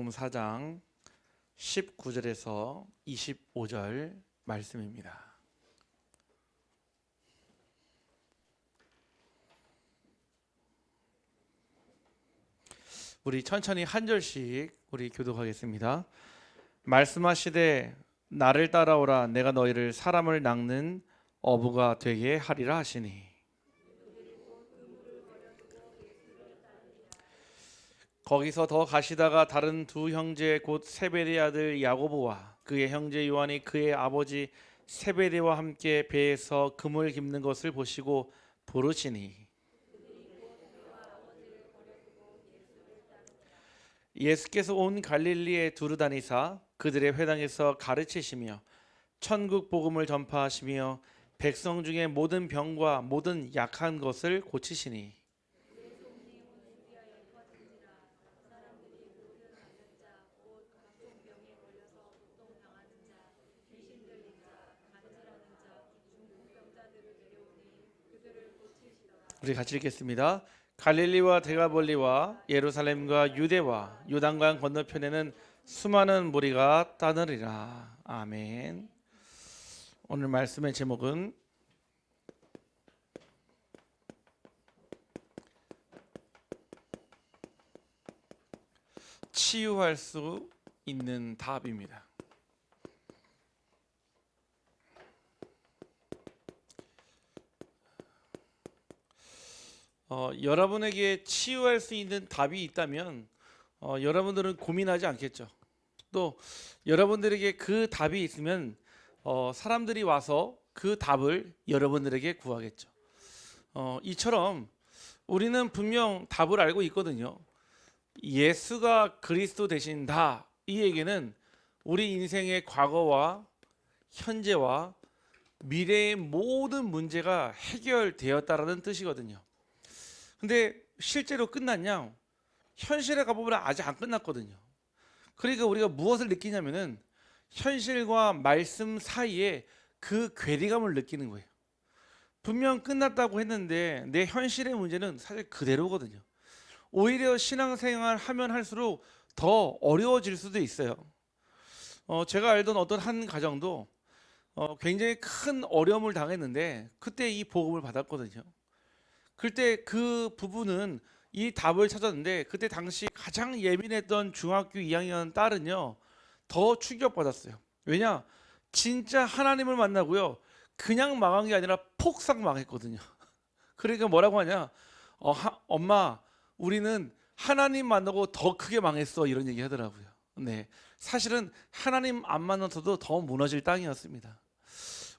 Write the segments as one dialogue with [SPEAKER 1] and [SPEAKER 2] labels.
[SPEAKER 1] 요한복음 4장 19절에서 25절 말씀입니다. 우리 천천히 한 절씩 우리 교독하겠습니다. 말씀하시되 나를 따라오라 내가 너희를 사람을 낚는 어부가 되게 하리라 하시니 거기서 더 가시다가 다른 두 형제 곧 세베대 아들 야고보와 그의 형제 요한이 그의 아버지 세베대와 함께 배에서 금을 깁는 것을 보시고 부르시니 예수께서 온 갈릴리에 두루 다니사 그들의 회당에서 가르치시며 천국 복음을 전파하시며 백성 중에 모든 병과 모든 약한 것을 고치시니 우리 같이 읽겠습니다. 갈릴리와 데가볼리와 예루살렘과 유대와 요단강 건너편에는 수많은 무리가 따르리라. 아멘. 오늘 말씀의 제목은 치유할 수 있는 답입니다. 여러분에게 치유할 수 있는 답이 있다면 여러분들은 고민하지 않겠죠. 또 여러분들에게 그 답이 있으면 사람들이 와서 그 답을 여러분들에게 구하겠죠. 이처럼 우리는 분명 답을 알고 있거든요. 예수가 그리스도 되신다. 이 얘기는 우리 인생의 과거와 현재와 미래의 모든 문제가 해결되었다라는 뜻이거든요. 근데 실제로 끝났냐? 현실에 가보면 아직 안 끝났거든요. 그러니까 우리가 무엇을 느끼냐면은 현실과 말씀 사이에 그 괴리감을 느끼는 거예요. 분명 끝났다고 했는데 내 현실의 문제는 사실 그대로거든요. 오히려 신앙생활 하면 할수록 더 어려워질 수도 있어요. 제가 알던 어떤 한 가정도 굉장히 큰 어려움을 당했는데 그때 이 복음을 받았거든요. 그때 그 부부는 이 답을 찾았는데 그때 당시 가장 예민했던 중학교 2학년 딸은요 더 충격받았어요. 왜냐? 진짜 하나님을 만나고요 그냥 망한 게 아니라 폭삭 망했거든요. 그러니까 뭐라고 하냐? 엄마 우리는 하나님 만나고 더 크게 망했어 이런 얘기 하더라고요. 네, 사실은 하나님 안 만나서도 더 무너질 땅이었습니다.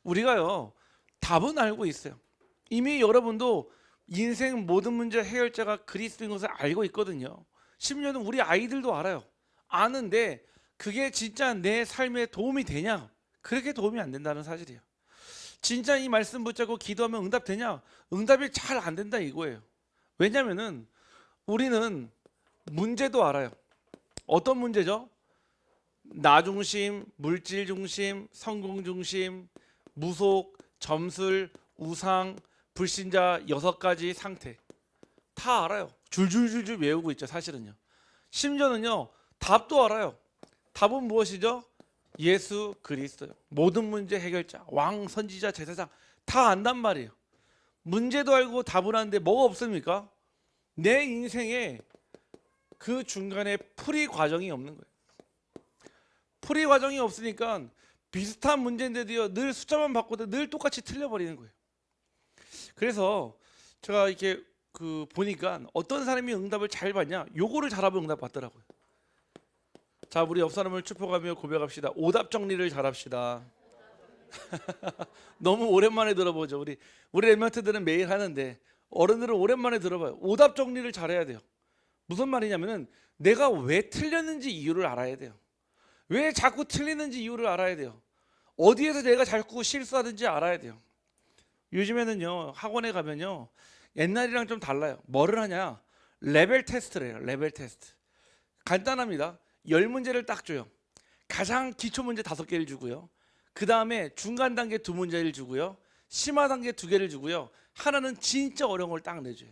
[SPEAKER 1] 우리가요 답은 알고 있어요. 이미 여러분도 인생 모든 문제 해결자가 그리스도인 것을 알고 있거든요. 심지어는 우리 아이들도 알아요. 아는데 그게 진짜 내 삶에 도움이 되냐? 그렇게 도움이 안 된다는 사실이에요. 진짜 이 말씀 붙잡고 기도하면 응답되냐? 응답이 잘 안 된다 이거예요. 왜냐면은 우리는 문제도 알아요. 어떤 문제죠? 나 중심, 물질 중심, 성공 중심, 무속, 점술, 우상, 불신자 6가지 상태 다 알아요. 줄줄줄줄 외우고 있죠. 사실은요. 심지어는요 답도 알아요. 답은 무엇이죠? 예수 그리스도요. 모든 문제 해결자, 왕, 선지자, 제사장 다 안단 말이에요. 문제도 알고 답을 하는데 뭐가 없습니까? 내 인생에 그 중간에 풀이 과정이 없는 거예요. 풀이 과정이 없으니까 비슷한 문제인데도요 늘 숫자만 바꿔도 늘 똑같이 틀려버리는 거예요. 그래서 제가 이렇게 보니까 어떤 사람이 응답을 잘 받냐? 요거를 잘하면 응답 받더라고요. 자, 우리 옆 사람을 축복하며 고백합시다. 오답 정리를 잘합시다. 너무 오랜만에 들어보죠. 우리 랩런트들은 매일 하는데 어른들은 오랜만에 들어봐요. 오답 정리를 잘해야 돼요. 무슨 말이냐면은 내가 왜 틀렸는지 이유를 알아야 돼요. 왜 자꾸 틀리는지 이유를 알아야 돼요. 어디에서 내가 자꾸 실수하는지 알아야 돼요. 요즘에는요 학원에 가면요 옛날이랑 좀 달라요. 뭐를 하냐? 레벨 테스트를 해요. 레벨 테스트. 간단합니다. 10문제를 딱 줘요. 가장 기초 문제 5개를 주고요. 그 다음에 중간 단계 2문제를 주고요. 심화 단계 2개를 주고요. 하나는 진짜 어려운 걸 딱 내줘요.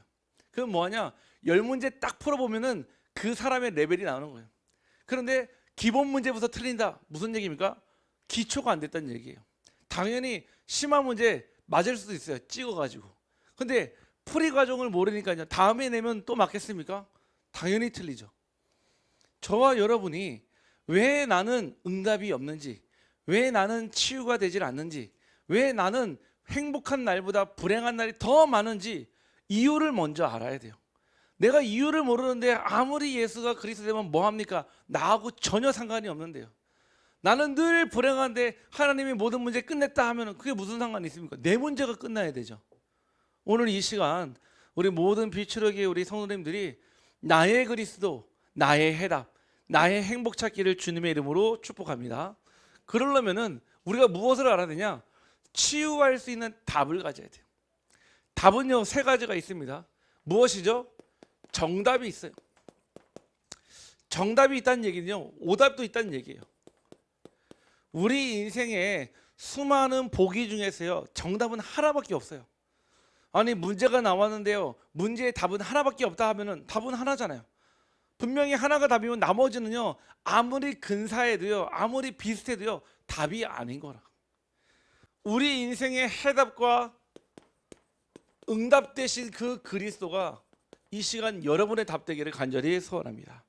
[SPEAKER 1] 그럼 뭐하냐? 10문제 딱 풀어보면은 그 사람의 레벨이 나오는 거예요. 그런데 기본 문제부터 틀린다. 무슨 얘기입니까? 기초가 안 됐다는 얘기예요. 당연히 심한 문제 맞을 수도 있어요. 찍어가지고. 근데 풀이 과정을 모르니까요. 다음에 내면 또 맞겠습니까? 당연히 틀리죠. 저와 여러분이 왜 나는 응답이 없는지, 왜 나는 치유가 되질 않는지, 왜 나는 행복한 날보다 불행한 날이 더 많은지 이유를 먼저 알아야 돼요. 내가 이유를 모르는데 아무리 예수가 그리스도 되면 뭐합니까? 나하고 전혀 상관이 없는데요. 나는 늘 불행한데 하나님이 모든 문제 끝냈다 하면 그게 무슨 상관이 있습니까? 내 문제가 끝나야 되죠. 오늘 이 시간 우리 모든 비추러기의 우리 성도님들이 나의 그리스도, 나의 해답, 나의 행복 찾기를 주님의 이름으로 축복합니다. 그러려면은 우리가 무엇을 알아야 되냐? 치유할 수 있는 답을 가져야 돼요. 답은요, 세 가지가 있습니다. 무엇이죠? 정답이 있어요. 정답이 있다는 얘기는요, 오답도 있다는 얘기예요. 우리 인생에 수많은 보기 중에서요, 정답은 하나밖에 없어요. 아니, 문제가 나왔는데요, 문제의 답은 하나밖에 없다 하면은 답은 하나잖아요. 분명히 하나가 답이면 나머지는요, 아무리 근사해도요, 아무리 비슷해도요, 답이 아닌 거라. 우리 인생의 해답과 응답 대신 그 그리스도가 이 시간 여러분의 답 되기를 간절히 소원합니다.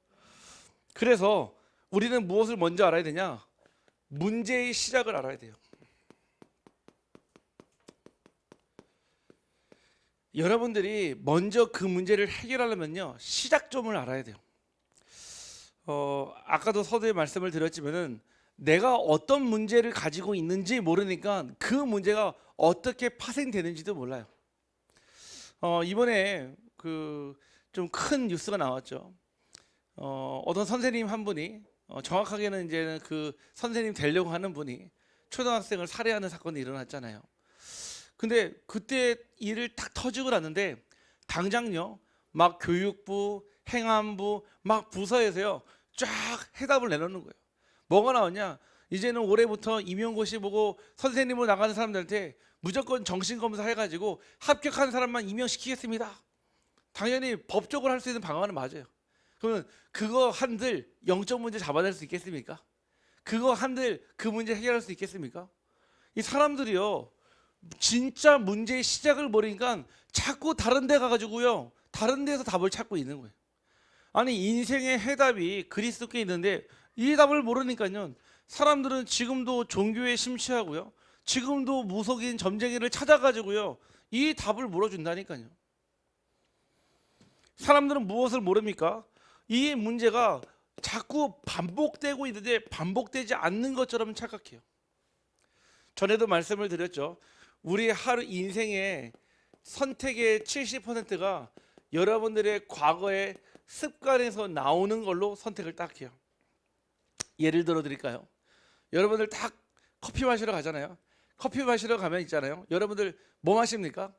[SPEAKER 1] 그래서 우리는 무엇을 먼저 알아야 되냐? 문제의 시작을 알아야 돼요. 여러분들이 먼저 그 문제를 해결하려면요, 시작점을 알아야 돼요. 아까도 서두에 말씀을 드렸지만은 내가 어떤 문제를 가지고 있는지 모르니까 그 문제가 어떻게 파생되는지도 몰라요. 이번에 그 좀 큰 뉴스가 나왔죠. 어떤 선생님 한 분이 정확하게는 이제는 그 선생님 되려고 하는 분이 초등학생을 살해하는 사건이 일어났잖아요. 근데 그때 일을 딱 터지고 났는데 당장요, 막 교육부, 행안부, 막 부서에서요 쫙 해답을 내놓는 거예요. 뭐가 나왔냐? 이제는 올해부터 임용고시 보고 선생님으로 나가는 사람들한테 무조건 정신검사 해가지고 합격한 사람만 임용시키겠습니다. 당연히 법적으로 할 수 있는 방안은 맞아요. 그러면 그거 한들 영적 문제 잡아낼 수 있겠습니까? 그거 한들 그 문제 해결할 수 있겠습니까? 이 사람들이요, 진짜 문제의 시작을 모르니까 자꾸 다른 데 가가지고요, 다른 데서 답을 찾고 있는 거예요. 아니, 인생의 해답이 그리스도께 있는데 이 답을 모르니까요, 사람들은 지금도 종교에 심취하고요, 지금도 무속인 점쟁이를 찾아가지고요, 이 답을 물어준다니까요. 사람들은 무엇을 모릅니까? 이 문제가 자꾸 반복되고 있는데 반복되지 않는 것처럼 착각해요. 전에도 말씀을 드렸죠. 우리 하루 인생의 선택의 70%가 여러분들의 과거의 습관에서 나오는 걸로 선택을 딱 해요. 예를 들어 드릴까요? 여러분들 딱 커피 마시러 가잖아요. 커피 마시러 가면 있잖아요, 여러분들 뭐 마십니까?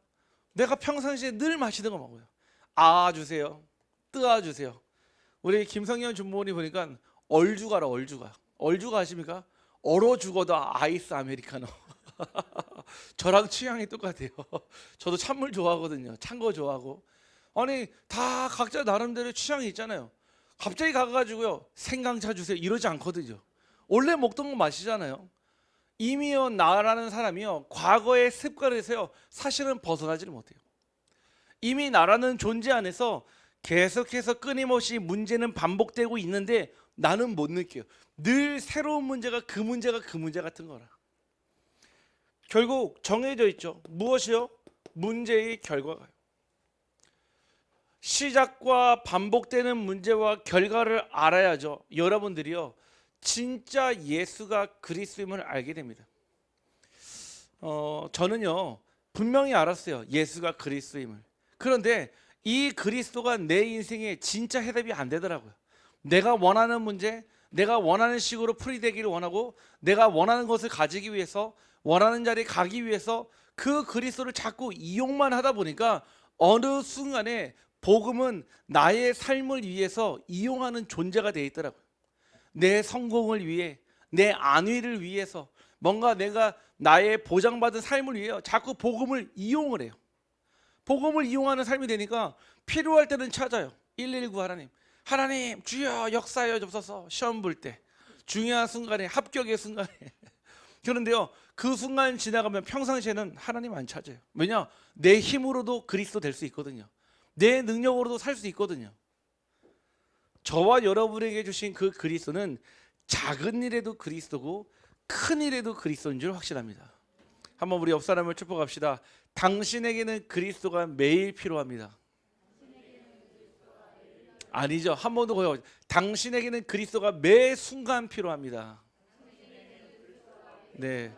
[SPEAKER 1] 내가 평상시에 늘 마시는 거 먹어요. 아 주세요, 뜨아 주세요. 우리 김성현 준모님 보니까 얼주가라. 얼주가 아십니까? 얼어 죽어도 아이스 아메리카노. 저랑 취향이 똑같아요. 저도 찬물 좋아하거든요. 찬 거 좋아하고. 아니, 다 각자 나름대로 취향이 있잖아요. 갑자기 가가지고요, 생강차 주세요 이러지 않거든요. 원래 먹던 거 마시잖아요. 이미요, 나라는 사람이요, 과거의 습관에서요 사실은 벗어나지를 못해요. 이미 나라는 존재 안에서 계속해서 끊임없이 문제는 반복되고 있는데 나는 못 느껴요. 늘 새로운 문제가 그 문제가 그 문제 같은 거라. 결국 정해져 있죠. 무엇이요? 문제의 결과가요. 시작과 반복되는 문제와 결과를 알아야죠, 여러분들이요, 진짜 예수가 그리스도임을 알게 됩니다. 저는요, 분명히 알았어요, 예수가 그리스도임을. 그런데 이 그리스도가 내 인생에 진짜 해답이 안 되더라고요. 내가 원하는 문제, 내가 원하는 식으로 풀이되기를 원하고, 내가 원하는 것을 가지기 위해서, 원하는 자리에 가기 위해서 그 그리스도를 자꾸 이용만 하다 보니까 어느 순간에 복음은 나의 삶을 위해서 이용하는 존재가 되어 있더라고요. 내 성공을 위해, 내 안위를 위해서, 뭔가 내가 나의 보장받은 삶을 위해 자꾸 복음을 이용을 해요. 복음을 이용하는 삶이 되니까 필요할 때는 찾아요. 119 하나님, 하나님 주여 역사하여 주옵소서. 시험 볼 때 중요한 순간에, 합격의 순간에 그런데요, 그 순간 지나가면 평상시에는 하나님 안 찾아요. 왜냐? 내 힘으로도 그리스도 될 수 있거든요. 내 능력으로도 살 수 있거든요. 저와 여러분에게 주신 그 그리스도는 작은 일에도 그리스도고 큰 일에도 그리스도인 줄 확신합니다. 한번 우리 옆 사람을 축복합시다. 당신에게는 그리스도가 매일 필요합니다. 아니죠. 한 번 더 고요. 당신에게는 그리스도가 매 순간 필요합니다. 네,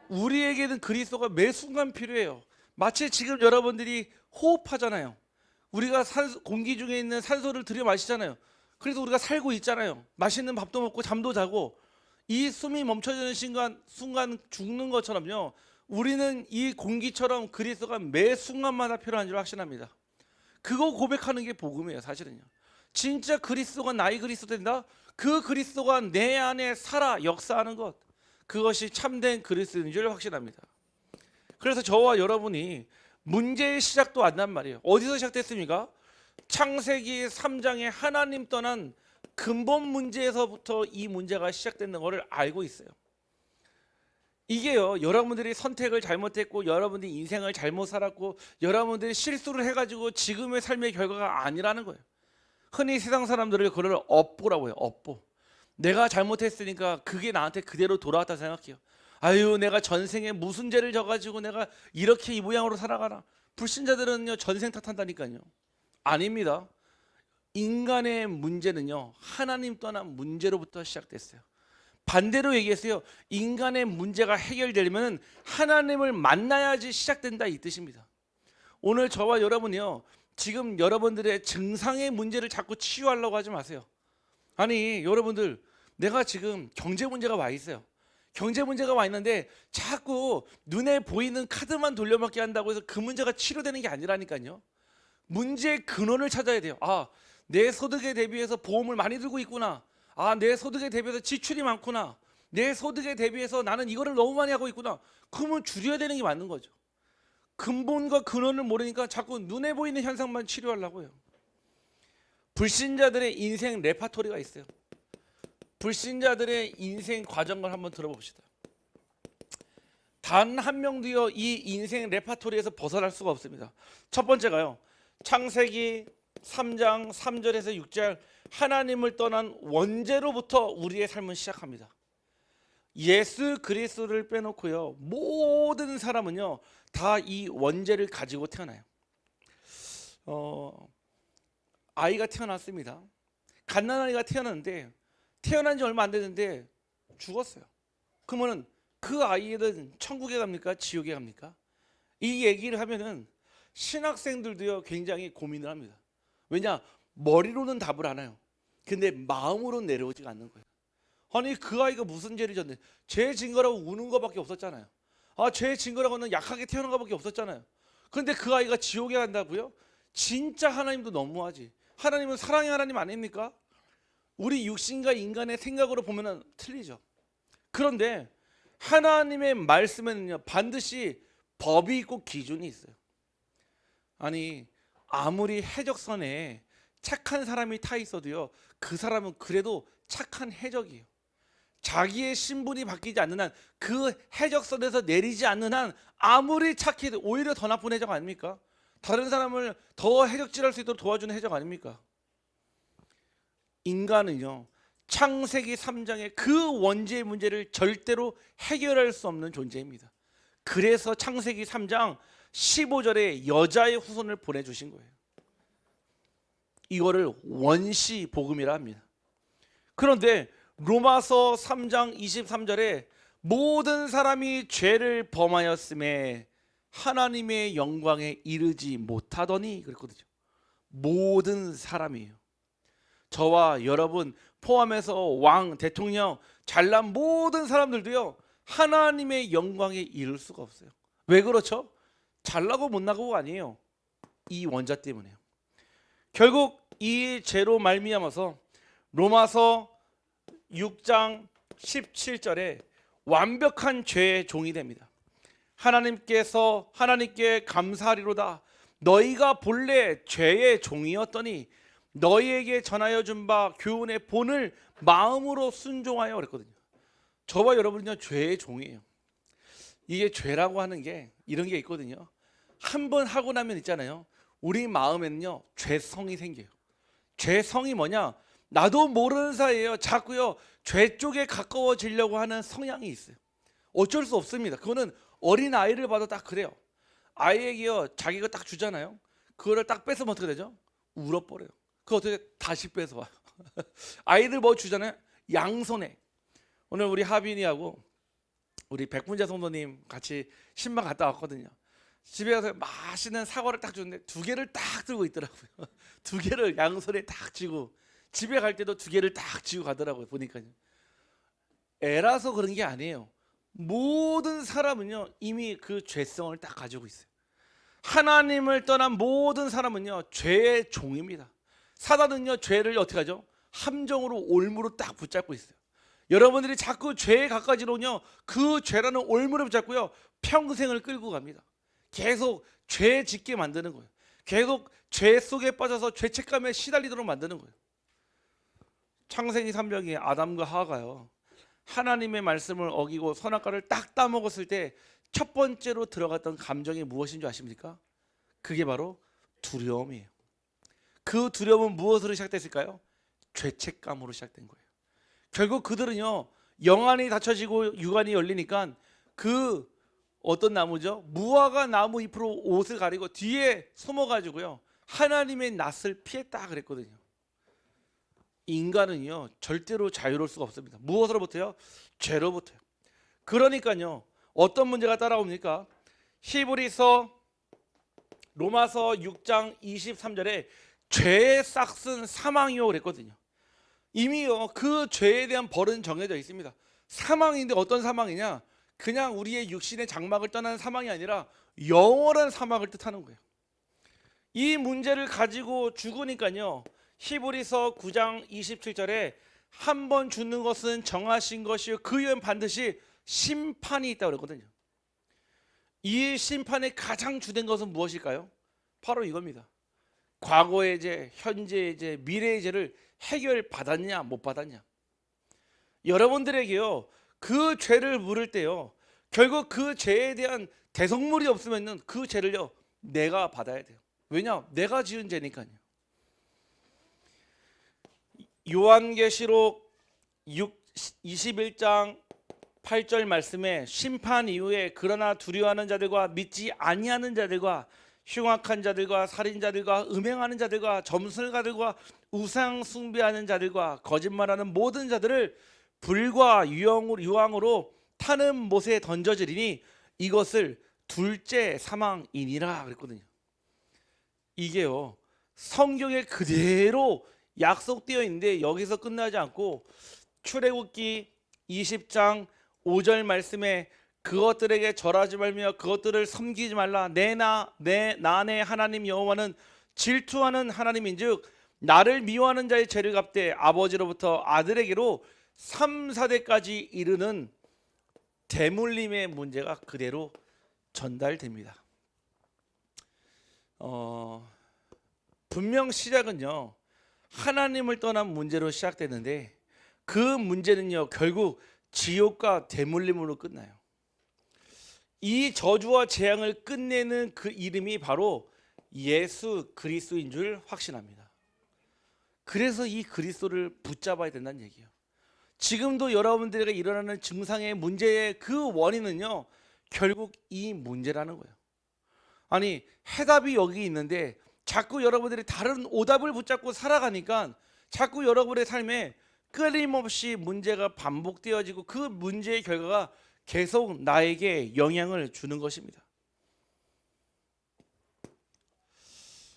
[SPEAKER 1] 우리에게는 그리스도가 매 순간 필요해요. 마치 지금 여러분들이 호흡하잖아요. 우리가 공기 중에 있는 산소를 들여 마시잖아요. 그래서 우리가 살고 있잖아요. 맛있는 밥도 먹고 잠도 자고. 이 숨이 멈춰지는 순간 죽는 것처럼요, 우리는 이 공기처럼 그리스도가 매 순간마다 필요한 줄 확신합니다. 그거 고백하는 게 복음이에요. 사실은요, 진짜 그리스도가 나의 그리스도 된다. 그 그리스도가 내 안에 살아 역사하는 것, 그것이 참된 그리스도인 줄 확신합니다. 그래서 저와 여러분이 문제의 시작도 안 난 말이에요. 어디서 시작됐습니까? 창세기 3장에 하나님 떠난 근본 문제에서부터 이 문제가 시작되는 것을 알고 있어요. 이게요, 여러분들이 선택을 잘못했고 여러분들이 인생을 잘못 살았고 여러분들이 실수를 해가지고 지금의 삶의 결과가 아니라는 거예요. 흔히 세상 사람들을 그걸 업보라고 해요. 업보. 내가 잘못했으니까 그게 나한테 그대로 돌아왔다 생각해요. 아유, 내가 전생에 무슨 죄를 져가지고 내가 이렇게 이 모양으로 살아가나. 불신자들은요, 전생 탓한다니까요. 아닙니다. 인간의 문제는요, 하나님 떠난 문제로부터 시작됐어요. 반대로 얘기했어요. 인간의 문제가 해결되려면 하나님을 만나야지 시작된다, 이 뜻입니다. 오늘 저와 여러분이요, 지금 여러분들의 증상의 문제를 자꾸 치유하려고 하지 마세요. 아니, 여러분들, 내가 지금 경제 문제가 와 있어요. 경제 문제가 와 있는데 자꾸 눈에 보이는 카드만 돌려막기 한다고 해서 그 문제가 치료되는 게 아니라니까요. 문제의 근원을 찾아야 돼요. 아, 내 소득에 대비해서 보험을 많이 들고 있구나. 아, 내 소득에 대비해서 지출이 많구나. 내 소득에 대비해서 나는 이거를 너무 많이 하고 있구나. 그러면 줄여야 되는 게 맞는 거죠. 근본과 근원을 모르니까 자꾸 눈에 보이는 현상만 치료하려고 해요. 불신자들의 인생 레파토리가 있어요. 불신자들의 인생 과정을 한번 들어봅시다. 단 한 명도요, 이 인생 레파토리에서 벗어날 수가 없습니다. 첫 번째가요, 창세기 3장 3절에서 6절, 하나님을 떠난 원죄로부터 우리의 삶은 시작합니다. 예수 그리스도를 빼놓고요, 모든 사람은요 다 이 원죄를 가지고 태어나요. 아이가 태어났습니다. 갓난아이가 태어났는데 태어난 지 얼마 안 됐는데 죽었어요. 그러면은 그 아이는 천국에 갑니까? 지옥에 갑니까? 이 얘기를 하면은 신학생들도요 굉장히 고민을 합니다. 왜냐? 머리로는 답을 알아요. 근데 마음으로는 내려오지가 않는 거예요. 아니, 그 아이가 무슨 죄를 졌는데, 죄 진 거라고 우는 거밖에 없었잖아요. 아, 죄 진 거라고는 약하게 태어난 거밖에 없었잖아요. 그런데 그 아이가 지옥에 간다고요? 진짜 하나님도 너무하지. 하나님은 사랑의 하나님 아닙니까? 우리 육신과 인간의 생각으로 보면 틀리죠. 그런데 하나님의 말씀에는요 반드시 법이 있고 기준이 있어요. 아니, 아무리 해적선에 착한 사람이 타 있어도요, 그 사람은 그래도 착한 해적이에요. 자기의 신분이 바뀌지 않는 한, 그 해적선에서 내리지 않는 한 아무리 착해도 오히려 더 나쁜 해적 아닙니까? 다른 사람을 더 해적질할 수 있도록 도와주는 해적 아닙니까? 인간은요, 창세기 3장의 그 원죄의 문제를 절대로 해결할 수 없는 존재입니다. 그래서 창세기 3장 15절에 여자의 후손을 보내주신 거예요. 이거를 원시 복음이라 합니다. 그런데 로마서 3장 23절에 모든 사람이 죄를 범하였음에 하나님의 영광에 이르지 못하더니 그랬거든요. 모든 사람이에요. 저와 여러분 포함해서 왕, 대통령, 잘난 모든 사람들도요 하나님의 영광에 이를 수가 없어요. 왜 그렇죠? 잘나고 못나고가 아니에요. 이 원자 때문에요. 결국 이 죄로 말미암아서 로마서 6장 17절에 완벽한 죄의 종이 됩니다. 하나님께 감사하리로다. 너희가 본래 죄의 종이었더니 너희에게 전하여 준 바 교훈의 본을 마음으로 순종하여 그랬거든요. 저와 여러분은요 죄의 종이에요. 이게 죄라고 하는 게 이런 게 있거든요. 한 번 하고 나면 있잖아요. 우리 마음에는요 죄성이 생겨요. 죄성이 뭐냐? 나도 모르는 사이에요. 자꾸요 죄 쪽에 가까워지려고 하는 성향이 있어요. 어쩔 수 없습니다. 그거는 어린 아이를 봐도 딱 그래요. 아이에게요 자기가 딱 주잖아요. 그거를 딱 뺏으면 어떻게 되죠? 울어버려요. 그거 어떻게 다시 뺏어와요. 아이들 뭐 주잖아요. 양손에. 오늘 우리 하빈이하고 우리 백분자 성도님 같이 신방 갔다 왔거든요. 집에 가서 맛있는 사과를 딱 주는데 두 개를 딱 들고 있더라고요. 두 개를 양손에 딱 쥐고 집에 갈 때도 두 개를 딱 쥐고 가더라고요. 보니까요. 애라서 그런 게 아니에요. 모든 사람은요 이미 그 죄성을 딱 가지고 있어요. 하나님을 떠난 모든 사람은요 죄의 종입니다. 사단은요 죄를 어떻게 하죠? 함정으로 올무로 딱 붙잡고 있어요. 여러분들이 자꾸 죄에 가까워지면요 그 죄라는 올무를 붙잡고요 평생을 끌고 갑니다. 계속 죄 짓게 만드는 거예요. 계속 죄 속에 빠져서 죄책감에 시달리도록 만드는 거예요. 창세기 3장에 아담과 하와가요 하나님의 말씀을 어기고 선악과를 딱 따먹었을 때 첫 번째로 들어갔던 감정이 무엇인 줄 아십니까? 그게 바로 두려움이에요. 그 두려움은 무엇으로 시작됐을까요? 죄책감으로 시작된 거예요. 결국 그들은요 영안이 닫혀지고 육안이 열리니까 그 어떤 나무죠? 무화과 나무 잎으로 옷을 가리고 뒤에 숨어가지고요 하나님의 낯을 피했다 그랬거든요. 인간은요 절대로 자유로울 수가 없습니다. 무엇으로부터요? 죄로부터요. 그러니까요 어떤 문제가 따라옵니까? 히브리서 로마서 6장 23절에 죄의 싹은 사망이요 그랬거든요. 이미요 그 죄에 대한 벌은 정해져 있습니다. 사망인데 어떤 사망이냐? 그냥 우리의 육신의 장막을 떠나는 사망이 아니라 영원한 사망을 뜻하는 거예요. 이 문제를 가지고 죽으니까요 히브리서 9장 27절에 한 번 죽는 것은 정하신 것이요 그 이후엔 반드시 심판이 있다고 그러거든요. 이 심판의 가장 주된 것은 무엇일까요? 바로 이겁니다. 과거의 죄, 현재의 죄, 미래의 죄를 해결받았냐 못 받았냐. 여러분들에게요 그 죄를 물을 때요 결국 그 죄에 대한 대속물이 없으면 그 죄를요 내가 받아야 돼요. 왜냐? 내가 지은 죄니까요. 요한계시록 21장 8절 말씀에 심판 이후에 그러나 두려워하는 자들과 믿지 아니하는 자들과 흉악한 자들과 살인자들과 음행하는 자들과 점술가들과 우상 숭배하는 자들과 거짓말하는 모든 자들을 불과 유황으로 타는 못에 던져지리니 이것을 둘째 사망이니라 그랬거든요. 이게요 성경에 그대로 약속되어 있는데 여기서 끝나지 않고 출애굽기 20장 5절 말씀에 그것들에게 절하지 말며 그것들을 섬기지 말라. 나네 하나님 여호와는 질투하는 하나님인즉 나를 미워하는 자의 죄를 갚되 아버지로부터 아들에게로 3, 4대까지 이르는 대물림의 문제가 그대로 전달됩니다. 분명 시작은요 하나님을 떠난 문제로 시작되는데 그 문제는요 결국 지옥과 대물림으로 끝나요. 이 저주와 재앙을 끝내는 그 이름이 바로 예수 그리스도인 줄 확신합니다. 그래서 이 그리스도를 붙잡아야 된다는 얘기예요. 지금도 여러분들에게 일어나는 증상의 문제의 그 원인은요 결국 이 문제라는 거예요. 아니 해답이 여기 있는데 자꾸 여러분들이 다른 오답을 붙잡고 살아가니까 자꾸 여러분의 삶에 끊임없이 문제가 반복되어지고 그 문제의 결과가 계속 나에게 영향을 주는 것입니다.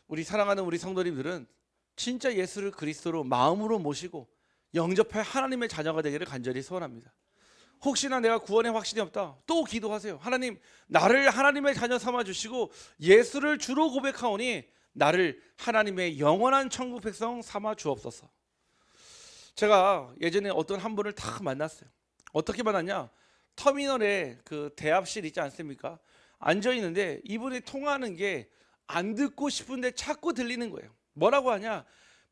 [SPEAKER 1] 우리 사랑하는 우리 성도님들은 진짜 예수를 그리스도로 마음으로 모시고 영접해 하나님의 자녀가 되기를 간절히 소원합니다. 혹시나 내가 구원의 확신이 없다 또 기도하세요. 하나님 나를 하나님의 자녀 삼아 주시고 예수를 주로 고백하오니 나를 하나님의 영원한 천국 백성 삼아 주옵소서. 제가 예전에 어떤 한 분을 딱 만났어요. 어떻게 만났냐? 터미널에 그 대합실 있지 않습니까? 앉아 있는데 이분이 통화하는 게 안 듣고 싶은데 자꾸 들리는 거예요. 뭐라고 하냐?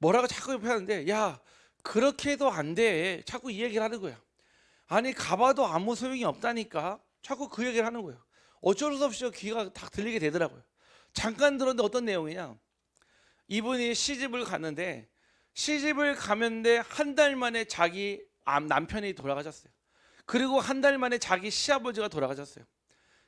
[SPEAKER 1] 뭐라고 자꾸 옆에 하는데, 야 그렇게 해도 안 돼. 자꾸 이 얘기를 하는 거야. 아니 가봐도 아무 소용이 없다니까. 자꾸 그 얘기를 하는 거예요. 어쩔 수 없이 귀가 다 들리게 되더라고요. 잠깐 들었는데 어떤 내용이냐, 이분이 시집을 갔는데 시집을 가면데 한 달 만에 자기 남편이 돌아가셨어요. 그리고 한 달 만에 자기 시아버지가 돌아가셨어요.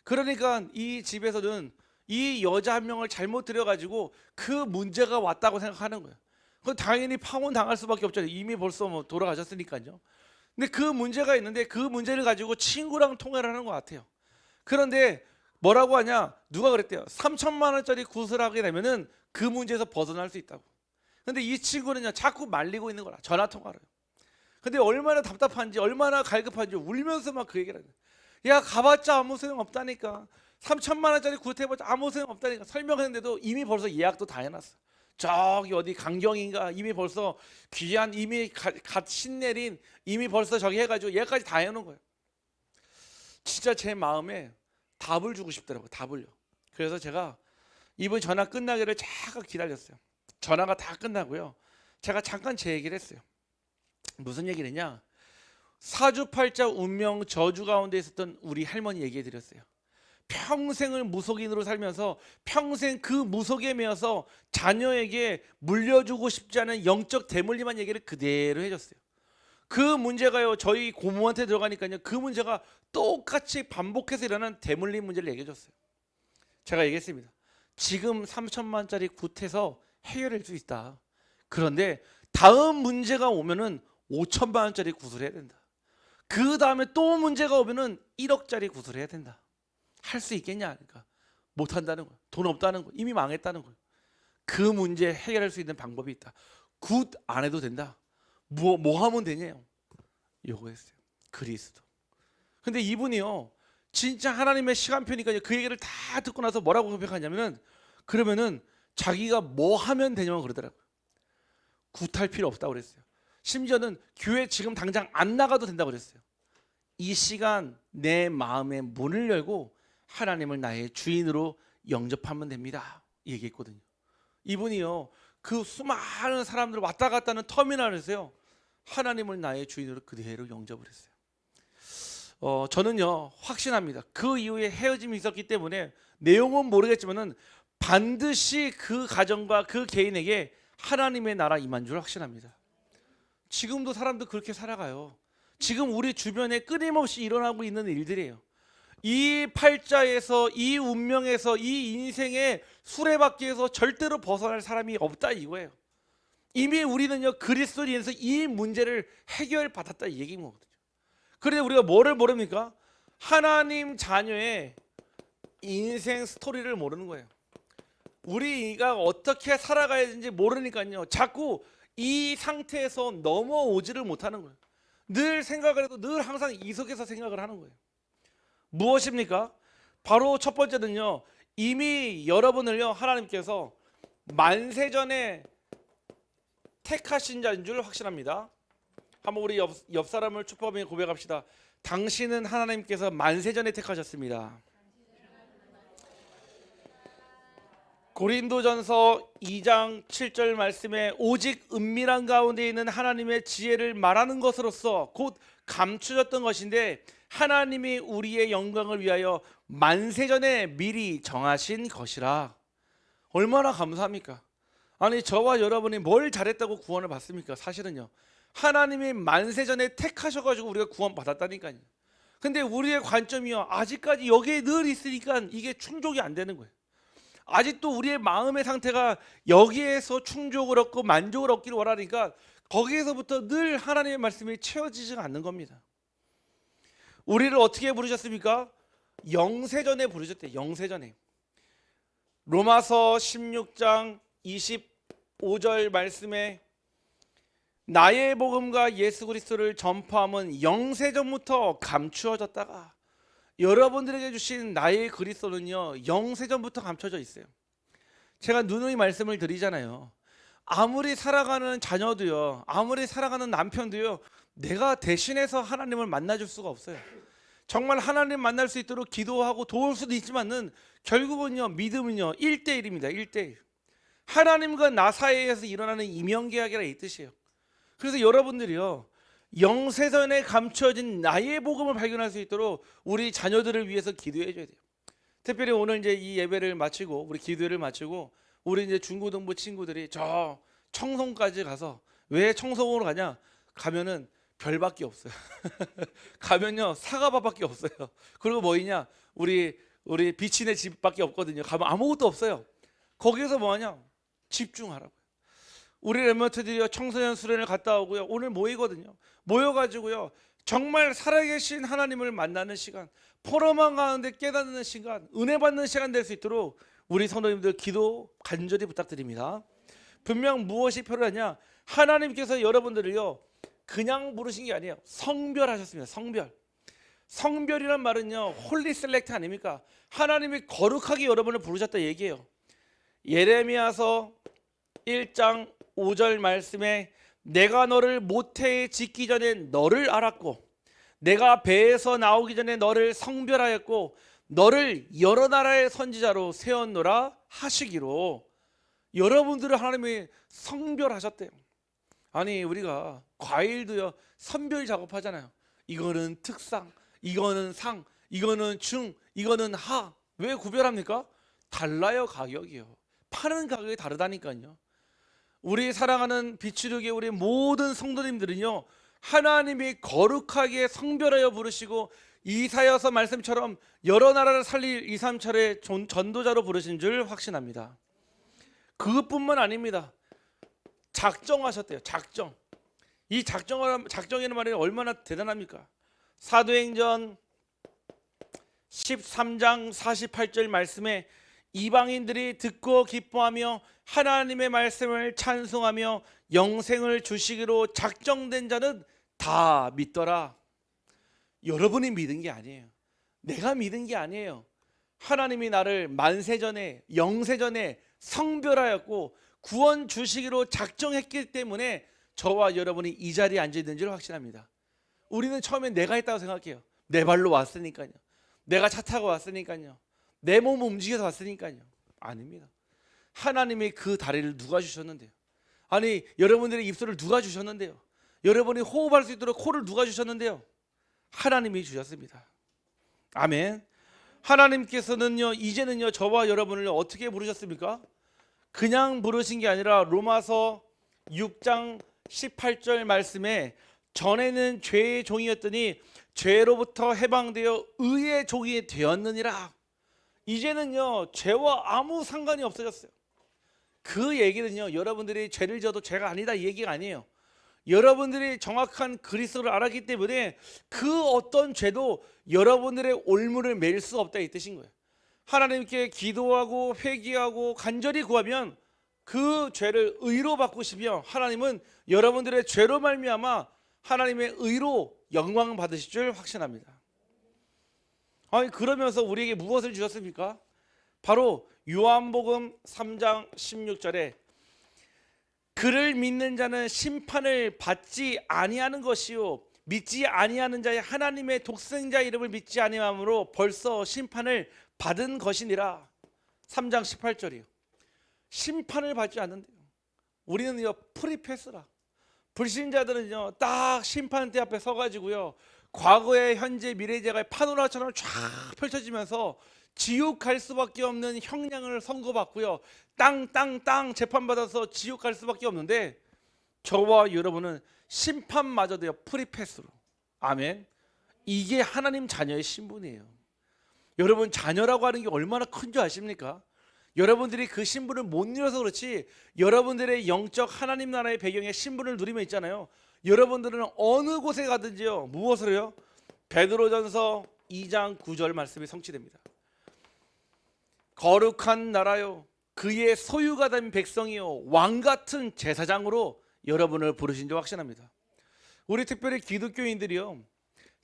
[SPEAKER 1] 그러니까 이 집에서는 이 여자 한 명을 잘못 들여가지고 그 문제가 왔다고 생각하는 거예요. 그건 당연히 파혼 당할 수밖에 없잖아요. 이미 벌써 뭐 돌아가셨으니까요. 근데 그 문제가 있는데 그 문제를 가지고 친구랑 통화를 하는 것 같아요. 그런데 뭐라고 하냐, 누가 그랬대요. 3천만 원짜리 굿을 하게 되면은 그 문제에서 벗어날 수 있다고. 근데 이 친구는요 자꾸 말리고 있는 거라, 전화 통화를. 근데 얼마나 답답한지, 얼마나 갈급한지 울면서 막 그 얘기를 하는 거야. 야 가봤자 아무 소용 없다니까. 3천만 원짜리 굿 해봤자 아무 소용 없다니까. 설명했는데도 이미 벌써 예약도 다 해놨어. 저기 어디 강경인가 이미 벌써 귀한, 이미 갓 신내린, 이미 벌써 저기 해가지고 얘까지 다 해놓은 거예요. 진짜 제 마음에 답을 주고 싶더라고요. 답을요. 그래서 제가 이번 전화 끝나기를 잠깐 기다렸어요. 전화가 다 끝나고요, 제가 잠깐 제 얘기를 했어요. 무슨 얘기를 했냐, 사주팔자 운명 저주 가운데 있었던 우리 할머니 얘기해 드렸어요. 평생을 무속인으로 살면서 평생 그 무속에 매여서 자녀에게 물려주고 싶지 않은 영적 대물림한 얘기를 그대로 해줬어요. 그 문제가요 저희 고모한테 들어가니까요 그 문제가 똑같이 반복해서 일어나는 대물림 문제를 얘기해 줬어요. 제가 얘기했습니다. 지금 3천만 원짜리 굿해서 해결할 수 있다. 그런데 다음 문제가 오면은 5천만 원짜리 굿을 해야 된다. 그 다음에 또 문제가 오면은 1억짜리 굿을 해야 된다. 할 수 있겠냐? 그러니까 못 한다는 거예요. 돈 없다는 거예요. 이미 망했다는 거예요. 그 문제 해결할 수 있는 방법이 있다. 굿 안 해도 된다. 뭐 하면 되냐요? 요거 했어요. 그리스도. 근데 이분이요 진짜 하나님의 시간표니까 그 얘기를 다 듣고 나서 뭐라고 고백하냐면은, 그러면은 자기가 뭐 하면 되냐고 그러더라고요. 굿할 필요 없다고 그랬어요. 심지어는 교회 지금 당장 안 나가도 된다고 그랬어요. 이 시간 내 마음의 문을 열고 하나님을 나의 주인으로 영접하면 됩니다. 얘기했거든요. 이분이요 그 수많은 사람들 왔다 갔다 하는 터미널에서요 하나님을 나의 주인으로 그대로 영접을 했어요. 저는요 확신합니다. 그 이후에 헤어짐이 있었기 때문에 내용은 모르겠지만은 반드시 그 가정과 그 개인에게 하나님의 나라 임한 줄 확신합니다. 지금도 사람들 그렇게 살아가요. 지금 우리 주변에 끊임없이 일어나고 있는 일들이에요. 이 팔자에서, 이 운명에서, 이 인생의 수레바퀴에서 절대로 벗어날 사람이 없다 이거예요. 이미 우리는요 그리스도로 인해서 이 문제를 해결받았다 이 얘기인 거거든요. 그런데 우리가 뭐를 모릅니까? 하나님 자녀의 인생 스토리를 모르는 거예요. 우리가 어떻게 살아가야 되는지 모르니까요 자꾸 이 상태에서 넘어오지를 못하는 거예요. 늘 생각을 해도 늘 항상 이 속에서 생각을 하는 거예요. 무엇입니까? 바로 첫 번째는요 이미 여러분을요 하나님께서 만세전에 택하신 자인 줄 확신합니다. 한번 우리 옆 사람을 축복하며 고백합시다. 당신은 하나님께서 만세전에 택하셨습니다. 고린도전서 2장 7절 말씀에 오직 은밀한 가운데 있는 하나님의 지혜를 말하는 것으로서 곧 감추졌던 것인데 하나님이 우리의 영광을 위하여 만세전에 미리 정하신 것이라. 얼마나 감사합니까? 아니 저와 여러분이 뭘 잘했다고 구원을 받습니까? 사실은요 하나님이 만세전에 택하셔가지고 우리가 구원 받았다니까요. 근데 우리의 관점이요 아직까지 여기에 늘 있으니까 이게 충족이 안 되는 거예요. 아직도 우리의 마음의 상태가 여기에서 충족을 얻고 만족을 얻기를 원하니까 거기에서부터 늘 하나님의 말씀이 채워지지 않는 겁니다. 우리를 어떻게 부르셨습니까? 영세전에 부르셨대요. 영세전에. 로마서 16장 25절 말씀에 나의 복음과 예수 그리스도를 전파함은 영세전부터 감추어졌다가 여러분들에게 주신 나의 그리스도는요 영세전부터 감춰져 있어요. 제가 누누이 말씀을 드리잖아요. 아무리 살아가는 자녀도요 아무리 살아가는 남편도요 내가 대신해서 하나님을 만나줄 수가 없어요. 정말 하나님 만날 수 있도록 기도하고 도울 수도 있지만은 결국은요 믿음은요 1대1입니다. 1대1. 하나님과 나 사이에서 일어나는 이면계약이라 이 뜻이에요. 그래서 여러분들이요, 영세전에 감춰진 나의 복음을 발견할 수 있도록 우리 자녀들을 위해서 기도해 줘야 돼요. 특별히 오늘 이제 이 예배를 마치고 우리 기도회를 마치고 우리 이제 중고등부 친구들이 저 청송까지 가서, 왜 청송으로 가냐? 가면은 별밖에 없어요. 가면요 사과밭밖에 없어요. 그리고 뭐이냐? 우리 비치네 집밖에 없거든요. 가면 아무것도 없어요. 거기에서 뭐하냐? 집중하라고요. 우리 렘넌트들이 청소년 수련을 갔다 오고요, 오늘 모이거든요. 모여가지고요, 정말 살아계신 하나님을 만나는 시간, 포럼만 가는데 깨닫는 시간, 은혜 받는 시간 될 수 있도록 우리 성도님들 기도 간절히 부탁드립니다. 분명 무엇이 필요하냐? 하나님께서 여러분들을요 그냥 부르신 게 아니에요. 성별하셨습니다. 성별이란 말은요 홀리 셀렉트 아닙니까? 하나님이 거룩하게 여러분을 부르셨다 얘기해요. 예레미야서 1장 5절 말씀에 내가 너를 모태에 짓기 전에 너를 알았고 내가 배에서 나오기 전에 너를 성별하였고 너를 여러 나라의 선지자로 세웠노라 하시기로, 여러분들을 하나님이 성별하셨대요. 아니 우리가 과일도요 선별 작업하잖아요. 이거는 특상, 이거는 상, 이거는 중, 이거는 하. 왜 구별합니까? 달라요. 가격이요. 파는 가격이 다르다니까요. 우리 사랑하는 비추르게 우리 모든 성도님들은요 하나님이 거룩하게 성별하여 부르시고 이사야서 말씀처럼 여러 나라를 살릴 2, 3차례 전도자로 부르신 줄 확신합니다. 그것뿐만 아닙니다. 작정하셨대요. 이 작정이라는 말이 얼마나 대단합니까? 사도행전 13장 48절 말씀에 이방인들이 듣고 기뻐하며 하나님의 말씀을 찬송하며 영생을 주시기로 작정된 자는 다 믿더라. 여러분이 믿은 게 아니에요. 내가 믿은 게 아니에요. 하나님이 나를 만세전에 영세전에 성별하였고 구원 주시기로 작정했기 때문에 저와 여러분이 이 자리에 앉아 있는 줄 확신합니다. 우리는 처음에 내가 했다고 생각해요. 내 발로 왔으니까요. 내가 차 타고 왔으니까요. 내 몸 움직여서 왔으니까요. 아닙니다. 하나님이 그 다리를 누가 주셨는데요? 아니 여러분들의 입술을 누가 주셨는데요? 여러분이 호흡할 수 있도록 코를 누가 주셨는데요? 하나님이 주셨습니다. 아멘. 하나님께서는요 이제는요 저와 여러분을 어떻게 부르셨습니까? 그냥 부르신 게 아니라 로마서 6장 18절 말씀에 전에는 죄의 종이었더니 죄로부터 해방되어 의의 종이 되었느니라. 이제는요 죄와 아무 상관이 없어졌어요. 그 얘기는요 여러분들이 죄를 져도 죄가 아니다 이 얘기가 아니에요. 여러분들이 정확한 그리스도를 알았기 때문에 그 어떤 죄도 여러분들의 올무를 맬 수 없다 이 뜻인 거예요. 하나님께 기도하고 회개하고 간절히 구하면 그 죄를 의로 바꾸시며 하나님은 여러분들의 죄로 말미암아 하나님의 의로 영광 받으실 줄 확신합니다. 아니 그러면서 우리에게 무엇을 주셨습니까? 바로 요한복음 3장 16절에 그를 믿는 자는 심판을 받지 아니하는 것이요 믿지 아니하는 자의 하나님의 독생자 이름을 믿지 아니함으로 벌써 심판을 받은 것이니라. 3장 18절이요. 심판을 받지 않는데요. 우리는요 프리패스라. 불신자들은요 딱 심판대 앞에 서가지고요 과거의 현재 미래제가 파노라처럼 쫙 펼쳐지면서 지옥 갈 수밖에 없는 형량을 선고받고요 땅 재판받아서 지옥 갈 수밖에 없는데 저와 여러분은 심판마저도요 프리패스로. 아멘. 이게 하나님 자녀의 신분이에요. 여러분 자녀라고 하는 게 얼마나 큰 줄 아십니까? 여러분들이 그 신분을 못 누려서 그렇지 여러분들의 영적 하나님 나라의 배경에 신분을 누리면 있잖아요. 여러분들은 어느 곳에 가든지요 무엇을 해요? 베드로전서 2장 9절 말씀이 성취됩니다. 거룩한 나라요 그의 소유가 된 백성이요 왕같은 제사장으로 여러분을 부르신 줄 확신합니다. 우리 특별히 기독교인들이요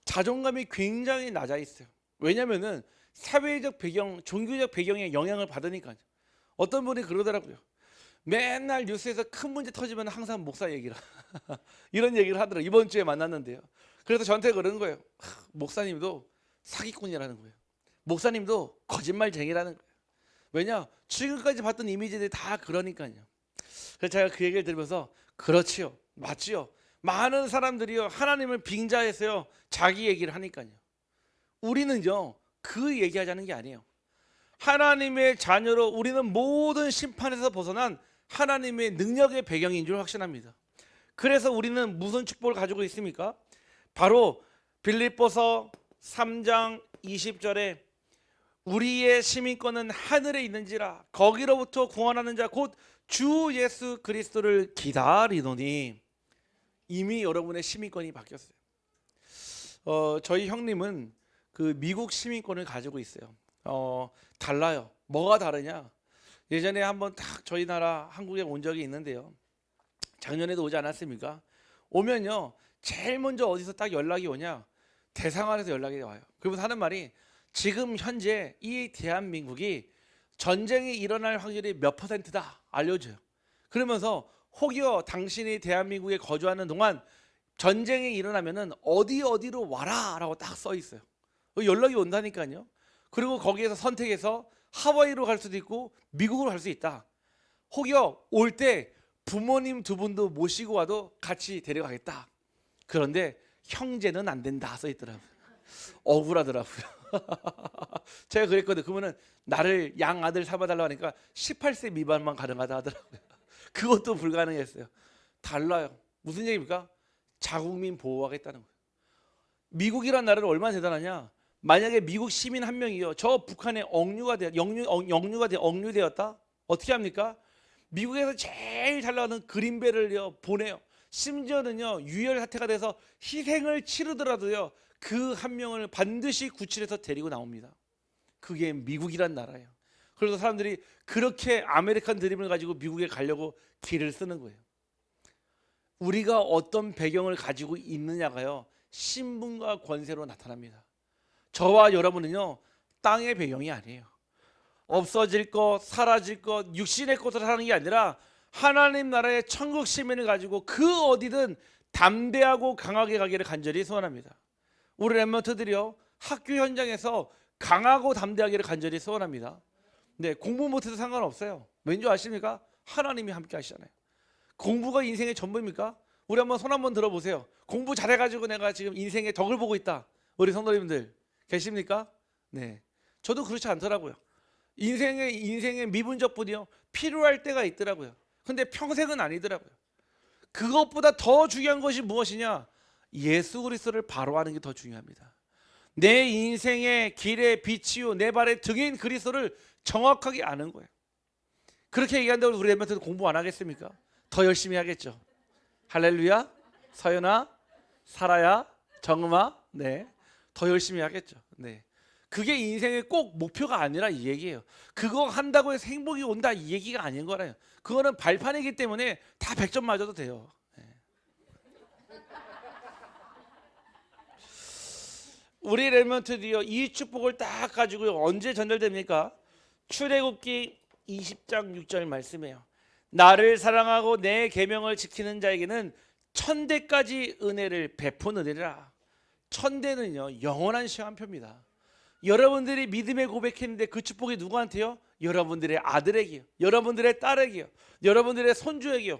[SPEAKER 1] 자존감이 굉장히 낮아 있어요. 왜냐하면은 사회적 배경, 종교적 배경에 영향을 받으니까요. 어떤 분이 그러더라고요. 맨날 뉴스에서 큰 문제 터지면 항상 목사 얘기를 이런 얘기를 하더라고요. 이번 주에 만났는데요. 그래서 저한테 그런 거예요. 목사님도 사기꾼이라는 거예요. 목사님도 거짓말쟁이라는 거예요. 왜냐? 지금까지 봤던 이미지들이 다 그러니까요. 그래서 제가 그 얘기를 들으면서 그렇지요, 맞지요. 많은 사람들이요 하나님을 빙자해서요 자기 얘기를 하니까요. 우리는요 그 얘기하자는 게 아니에요. 하나님의 자녀로 우리는 모든 심판에서 벗어난 하나님의 능력의 배경인 줄 확신합니다. 그래서 우리는 무슨 축복을 가지고 있습니까? 바로 빌립보서 3장 20절에 우리의 시민권은 하늘에 있는지라 거기로부터 구원하는 자 곧 주 예수 그리스도를 기다리노니. 이미 여러분의 시민권이 바뀌었어요. 저희 형님은 그 미국 시민권을 가지고 있어요. 달라요. 뭐가 다르냐? 예전에 한번 딱 저희 나라 한국에 온 적이 있는데요. 작년에도 오지 않았습니까? 오면요 제일 먼저 어디서 딱 연락이 오냐? 대사관에서 연락이 와요. 그러면서 하는 말이 지금 현재 이 대한민국이 전쟁이 일어날 확률이 몇 퍼센트다 알려줘요. 그러면서 혹여 당신이 대한민국에 거주하는 동안 전쟁이 일어나면은 어디로 와라라고 딱 써 있어요. 연락이 온다니까요. 그리고 거기에서 선택해서 하와이로 갈 수도 있고 미국으로 갈 수 있다. 혹여 올 때 부모님 두 분도 모시고 와도 같이 데려가겠다. 그런데 형제는 안 된다 써 있더라고요. 억울하더라고요. 제가 그랬거든요. 그러면은 나를 양아들 삼아달라고 하니까 18세 미만만 가능하다 하더라고요. 그것도 불가능했어요. 달라요. 무슨 얘기입니까? 자국민 보호하겠다는 거예요. 미국이란 나라는 얼마나 대단하냐? 만약에 미국 시민 한 명이요 저 북한에 억류되었다? 어떻게 합니까? 미국에서 제일 잘 나가는 그린벨을요 보내요. 심지어는요 유혈 사태가 돼서 희생을 치르더라도요 그 한 명을 반드시 구출해서 데리고 나옵니다. 그게 미국이란 나라예요. 그래서 사람들이 그렇게 아메리칸 드림을 가지고 미국에 가려고 길을 쓰는 거예요. 우리가 어떤 배경을 가지고 있느냐가요 신분과 권세로 나타납니다. 저와 여러분은요 땅의 배경이 아니에요. 없어질 것, 사라질 것, 육신의 것으로 사는 게 아니라 하나님 나라의 천국 시민을 가지고 그 어디든 담대하고 강하게 가기를 간절히 소원합니다. 우리 랩런트들이요 학교 현장에서 강하고 담대하기를 간절히 소원합니다. 네, 공부 못해도 상관없어요. 왠지 아십니까? 하나님이 함께 하시잖아요. 공부가 인생의 전부입니까? 우리 한번 손 한번 들어보세요. 공부 잘해가지고 내가 지금 인생의 덕을 보고 있다. 우리 성도님들 계십니까? 네, 저도 그렇지 않더라고요. 인생의 미분적분이요 필요할 때가 있더라고요. 근데 평생은 아니더라고요. 그것보다 더 중요한 것이 무엇이냐? 예수 그리스도를 바로하는 게 더 중요합니다. 내 인생의 길의 빛이요 내 발의 등인 그리스도를 정확하게 아는 거예요. 그렇게 얘기한다고 우리 랩런트들 공부 안 하겠습니까? 더 열심히 하겠죠. 할렐루야. 서연아, 사라야, 정음아, 네, 더 열심히 하겠죠. 네, 그게 인생의 꼭 목표가 아니라 이 얘기예요. 그거 한다고 해서 행복이 온다 이 얘기가 아닌 거라요. 그거는 발판이기 때문에 다 100점 맞아도 돼요. 네. 우리 랩런트들이요 이 축복을 딱 가지고 언제 전달됩니까? 출애굽기 20장 6절 말씀이에요. 나를 사랑하고 내 계명을 지키는 자에게는 천대까지 은혜를 베푸느니라. 천대는요 영원한 시간표입니다. 여러분들이 믿음의 고백했는데 그 축복이 누구한테요? 여러분들의 아들에게요, 여러분들의 딸에게요, 여러분들의 손주에게요.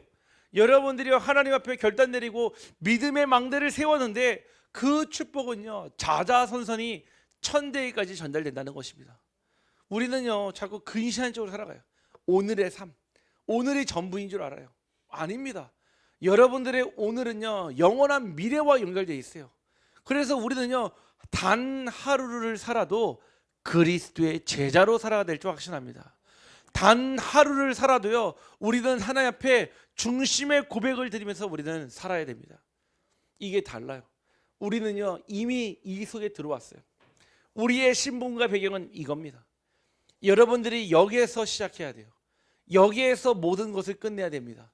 [SPEAKER 1] 여러분들이 하나님 앞에 결단 내리고 믿음의 망대를 세웠는데 그 축복은요 자자손손이 천대까지 전달된다는 것입니다. 우리는요 자꾸 근시한 쪽으로 살아가요. 오늘의 삶, 오늘이 전부인 줄 알아요. 아닙니다. 여러분들의 오늘은요 영원한 미래와 연결되어 있어요. 그래서 우리는요 단 하루를 살아도 그리스도의 제자로 살아야 될 줄 확신합니다. 단 하루를 살아도요 우리는 하나님 앞에 중심의 고백을 드리면서 우리는 살아야 됩니다. 이게 달라요. 우리는요 이미 이 속에 들어왔어요. 우리의 신분과 배경은 이겁니다. 여러분들이 여기에서 시작해야 돼요. 여기에서 모든 것을 끝내야 됩니다.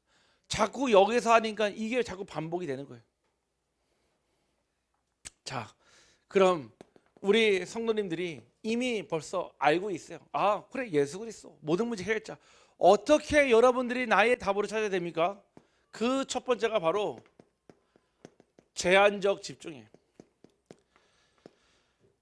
[SPEAKER 1] 자꾸 여기서 하니까 이게 자꾸 반복이 되는 거예요. 자, 그럼 우리 성도님들이 이미 벌써 알고 있어요. 아, 그래, 예수 그리스도 모든 문제 해결자. 어떻게 여러분들이 나의 답으로 찾아야 됩니까? 그 첫 번째가 바로 제한적 집중이에요.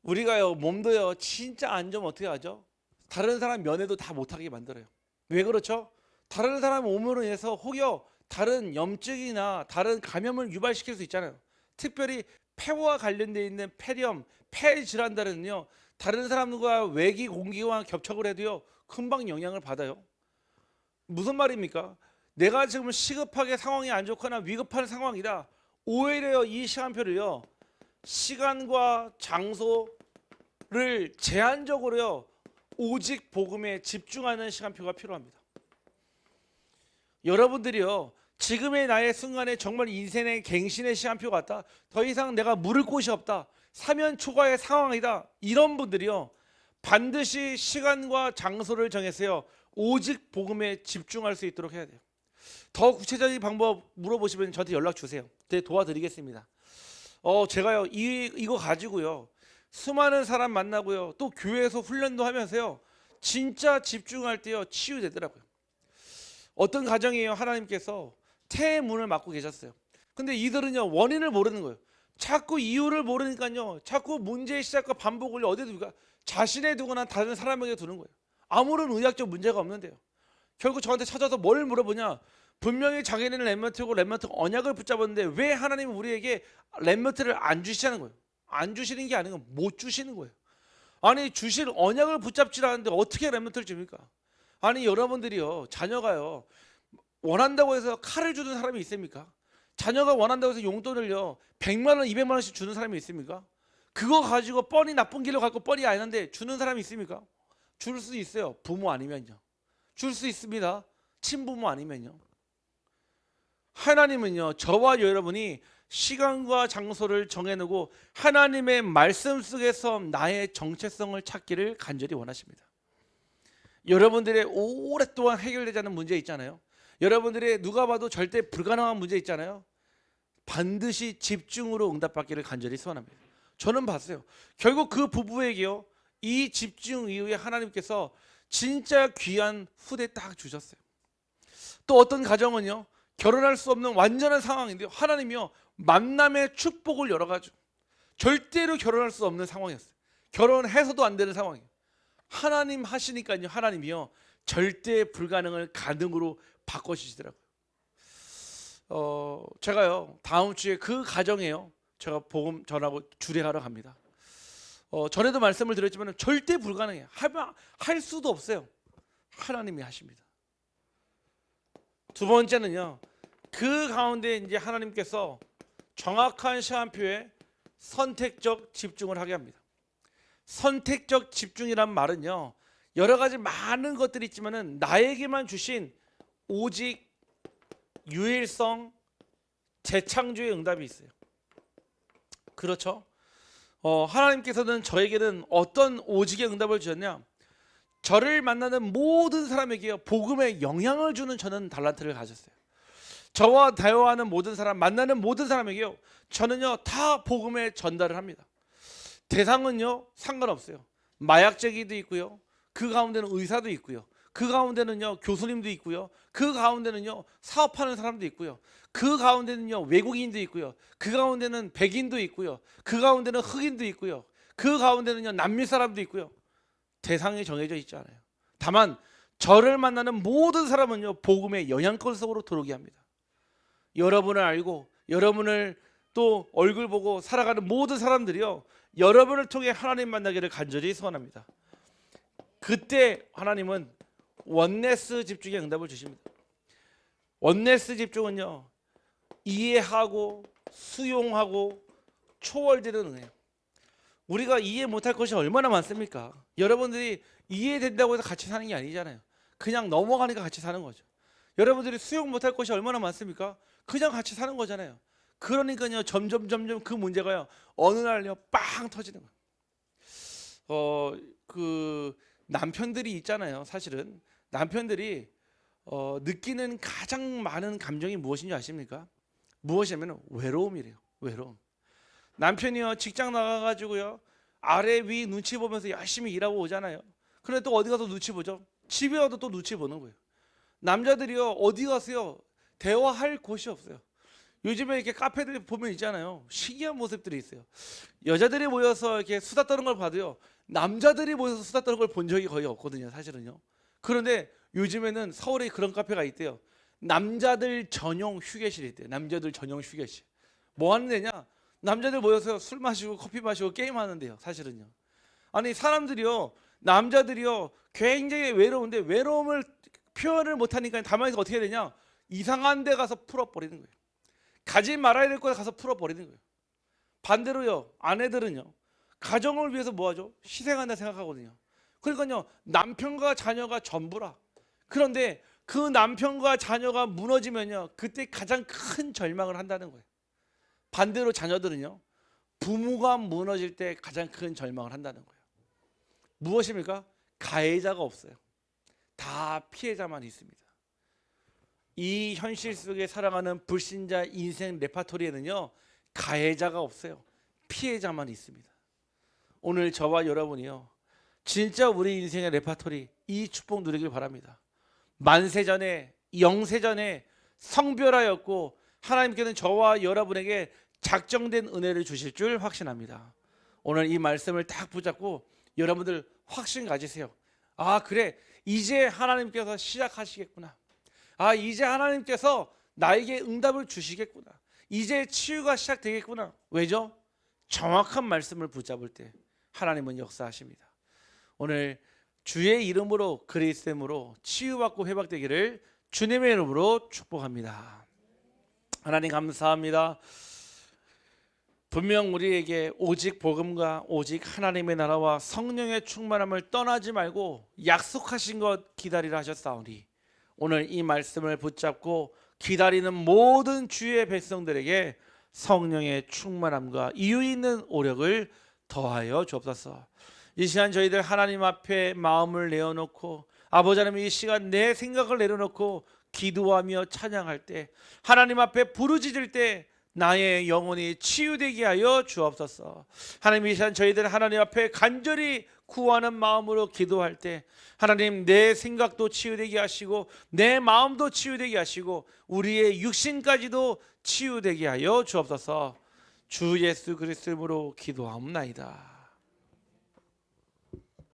[SPEAKER 1] 우리가요 몸도요 진짜 안 좋으면 어떻게 하죠? 다른 사람 면회도 다 못하게 만들어요. 왜 그렇죠? 다른 사람 몸으로 인해서 혹여 다른 염증이나 다른 감염을 유발시킬 수 있잖아요. 특별히 폐와 관련되어 있는 폐렴, 폐 질환들은요, 다른 사람과 외기 공기와 겹쳐을 해도요, 금방 영향을 받아요. 무슨 말입니까? 내가 지금 시급하게 상황이 안 좋거나 위급한 상황이다. 오히려 이 시간표를요, 시간과 장소를 제한적으로요, 오직 복음에 집중하는 시간표가 필요합니다. 여러분들이요, 지금의 나의 순간에 정말 인생의 갱신의 시간표 같다. 더 이상 내가 물을 곳이 없다. 사면 초과의 상황이다. 이런 분들이요, 반드시 시간과 장소를 정해서요, 오직 복음에 집중할 수 있도록 해야 돼요. 더 구체적인 방법 물어보시면 저한테 연락 주세요. 제가 도와드리겠습니다. 제가요, 이거 가지고요, 수많은 사람 만나고요, 또 교회에서 훈련도 하면서요, 진짜 집중할 때요, 치유되더라고요. 어떤 가정이에요, 하나님께서 태의 문을 막고 계셨어요. 근데 이들은요, 원인을 모르는 거예요. 자꾸 이유를 모르니까요, 자꾸 문제의 시작과 반복을 어디에 두가, 자신에 두거나 다른 사람에게 두는 거예요. 아무런 의학적 문제가 없는데요. 결국 저한테 찾아서 뭘 물어보냐, 분명히 자기는 렘넌트고 렘넌트 언약을 붙잡았는데 왜 하나님은 우리에게 렘넌트를 안 주시는 거예요. 안 주시는 게 아니고 못 주시는 거예요. 아니, 주실 언약을 붙잡지 않았는데 어떻게 렘넌트를 줍니까? 아니, 여러분들이요, 자녀가요, 원한다고 해서 칼을 주는 사람이 있습니까? 자녀가 원한다고 해서 용돈을요 100만 원, 200만 원씩 주는 사람이 있습니까? 그거 가지고 뻔히 나쁜 길로 가고 뻔히 아는데 주는 사람이 있습니까? 줄 수 있어요. 부모 아니면요. 줄 수 있습니다. 친부모 아니면요. 하나님은요, 저와 여러분이 시간과 장소를 정해놓고 하나님의 말씀 속에서 나의 정체성을 찾기를 간절히 원하십니다. 여러분들의 오랫동안 해결되지 않은 문제 있잖아요. 여러분들의 누가 봐도 절대 불가능한 문제 있잖아요. 반드시 집중으로 응답받기를 간절히 소원합니다. 저는 봤어요. 결국 그 부부에게요, 이 집중 이후에 하나님께서 진짜 귀한 후대 딱 주셨어요. 또 어떤 가정은요, 결혼할 수 없는 완전한 상황인데요, 하나님이요, 만남의 축복을 열어가지고 절대로 결혼할 수 없는 상황이었어요. 결혼해서도 안 되는 상황이에요. 하나님 하시니까요, 하나님이요, 절대 불가능을 가능으로 바꿔주시더라고요. 제가요, 다음 주에 그 가정에요, 제가 복음 전하고 주례하러 갑니다. 전에도 말씀을 드렸지만 절대 불가능해요. 할 수도 없어요. 하나님이 하십니다. 두 번째는요, 그 가운데 이제 하나님께서 정확한 시간표에 선택적 집중을 하게 합니다. 선택적 집중이란 말은요, 여러 가지 많은 것들이 있지만은 나에게만 주신 오직 유일성, 재창조의 응답이 있어요. 그렇죠? 하나님께서는 저에게는 어떤 오직의 응답을 주셨냐? 저를 만나는 모든 사람에게 복음에 영향을 주는 저는 달란트를 가졌어요. 저와 대화하는 모든 사람, 만나는 모든 사람에게요, 저는요 다 복음의 전달을 합니다. 대상은요 상관없어요. 마약쟁이도 있고요, 그 가운데는 의사도 있고요, 그 가운데는요 교수님도 있고요, 그 가운데는요 사업하는 사람도 있고요, 그 가운데는요 외국인도 있고요, 그 가운데는 백인도 있고요, 그 가운데는 흑인도 있고요, 그 가운데는요 남미 사람도 있고요. 대상이 정해져 있지 않아요. 다만 저를 만나는 모든 사람은요 복음의 영향권 속으로 들어오게 합니다. 여러분을 알고 여러분을 또 얼굴 보고 살아가는 모든 사람들이요, 여러분을 통해 하나님 만나기를 간절히 소원합니다. 그때 하나님은 원네스 집중의 응답을 주십니다. 원네스 집중은요, 이해하고 수용하고 초월되는 은혜예요. 우리가 이해 못할 것이 얼마나 많습니까? 여러분들이 이해된다고 해서 같이 사는 게 아니잖아요. 그냥 넘어가니까 같이 사는 거죠. 여러분들이 수용 못할 것이 얼마나 많습니까? 그냥 같이 사는 거잖아요. 그러니까요, 점점 그 문제가요 어느 날요 빵 터지는 거예요. 그 남편들이 있잖아요. 사실은 남편들이 느끼는 가장 많은 감정이 무엇인지 아십니까? 무엇이냐면 외로움이래요. 외로움. 남편이요 직장 나가가지고요 아래 위 눈치 보면서 열심히 일하고 오잖아요. 그런데 또 어디 가서 눈치 보죠? 집에 와도 또 눈치 보는 거예요. 남자들이요 어디 가서요 대화할 곳이 없어요. 요즘에 이렇게 카페들 보면 있잖아요. 신기한 모습들이 있어요. 여자들이 모여서 이렇게 수다 떠는 걸 봐도요, 남자들이 모여서 수다 떠는 걸 본 적이 거의 없거든요, 사실은요. 그런데 요즘에는 서울에 그런 카페가 있대요. 남자들 전용 휴게실이 있대요. 남자들 전용 휴게실. 뭐 하는 데냐? 남자들 모여서 술 마시고 커피 마시고 게임 하는데요, 사실은요. 아니 사람들이요, 남자들이요 굉장히 외로운데 외로움을 표현을 못하니까 가만히 어떻게 되냐? 이상한 데 가서 풀어버리는 거예요. 가지 말아야 될 곳에 가서 풀어버리는 거예요. 반대로요, 아내들은요, 가정을 위해서 뭐하죠? 희생한다 생각하거든요. 그러니까요, 남편과 자녀가 전부라. 그런데 그 남편과 자녀가 무너지면요, 그때 가장 큰 절망을 한다는 거예요. 반대로 자녀들은요, 부모가 무너질 때 가장 큰 절망을 한다는 거예요. 무엇입니까? 가해자가 없어요. 다 피해자만 있습니다. 이 현실 속에 살아가는 불신자 인생 레파토리에는요, 가해자가 없어요. 피해자만 있습니다. 오늘 저와 여러분이요, 진짜 우리 인생의 레파토리 이 축복 누리길 바랍니다. 만세전에 영세전에 성별하였고 하나님께는 저와 여러분에게 작정된 은혜를 주실 줄 확신합니다. 오늘 이 말씀을 딱 붙잡고 여러분들 확신 가지세요. 아 그래, 이제 하나님께서 시작하시겠구나. 아 이제 하나님께서 나에게 응답을 주시겠구나. 이제 치유가 시작되겠구나. 왜죠? 정확한 말씀을 붙잡을 때 하나님은 역사하십니다. 오늘 주의 이름으로 그리스도로 치유받고 회복되기를 주님의 이름으로 축복합니다. 하나님 감사합니다. 분명 우리에게 오직 복음과 오직 하나님의 나라와 성령의 충만함을 떠나지 말고 약속하신 것 기다리라 하셨사오니 오늘 이 말씀을 붙잡고 기다리는 모든 주의 백성들에게 성령의 충만함과 이유 있는 오력을 더하여 주옵소서. 이 시간 저희들 하나님 앞에 마음을 내어놓고 아버지 하나님 이 시간 내 생각을 내려놓고 기도하며 찬양할 때 하나님 앞에 부르짖을 때 나의 영혼이 치유되게 하여 주옵소서. 하나님 이 시간 저희들 하나님 앞에 간절히 구하는 마음으로 기도할 때 하나님 내 생각도 치유되게 하시고 내 마음도 치유되게 하시고 우리의 육신까지도 치유되게 하여 주옵소서. 주 예수 그리스도 이름으로 기도하옵나이다.